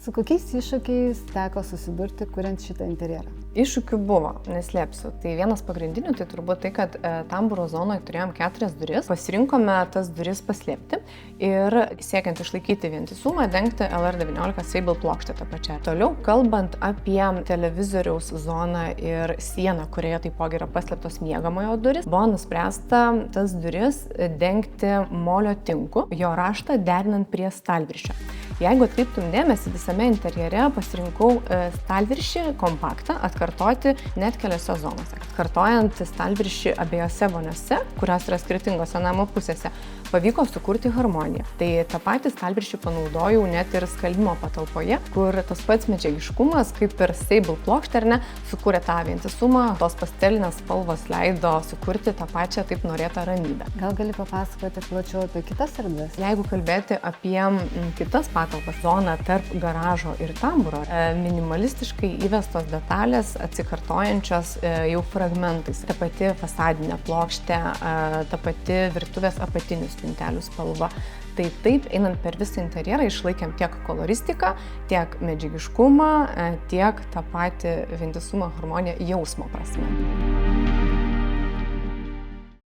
Su kokiais iššūkiais teko susidurti, kuriant šitą interjerą? Iššūkių buvo, neslėpsiu. Tai vienas pagrindinių, tai turbūt tai, kad tamburo zonoje turėjom 4 duris, pasirinkome tas duris paslėpti ir siekiant išlaikyti vientisumą, dengti LR19 Sable plokštę tą pačią. Toliau, kalbant apie televizoriaus zoną ir sieną, kurioje taipogi yra paslėptos miegamojo duris, buvo nuspręsta tas duris dengti molio tinku, jo raštą derinant prie stalviršio. Jeigu atkreiptum dėmesį, visame interjere pasirinkau stalviršį kompaktą atkartoti net keliose zonose. Atkartojant stalviršį abiejose voniose, kurios yra skirtingose namo pusėse, pavyko sukurti harmoniją. Tai tą patį stalviršį panaudojau net ir skalbimo patalpoje, kur tas pats medžiagiškumas, kaip ir Sable plokštė, sukūrė tą vientisumą, tos pastelinės spalvos leido sukurti tą pačią taip norėtą ramybę. Gal gali papasakoti plačiau apie kitas erdves? Jeigu kalbėti apie kitas patalpas, zoną tarp garažo ir tamburo, minimalistiškai įvestos detalės atsikartojančios jau fragmentais. Ta pati fasadinė plokštė, ta pati virtuvės apatinių spintelių spalva. Tai taip, einant per visą interjerą, išlaikėm tiek koloristiką, tiek medžiagiškumą, tiek tą patį vientisumą, harmoniją jausmo prasme.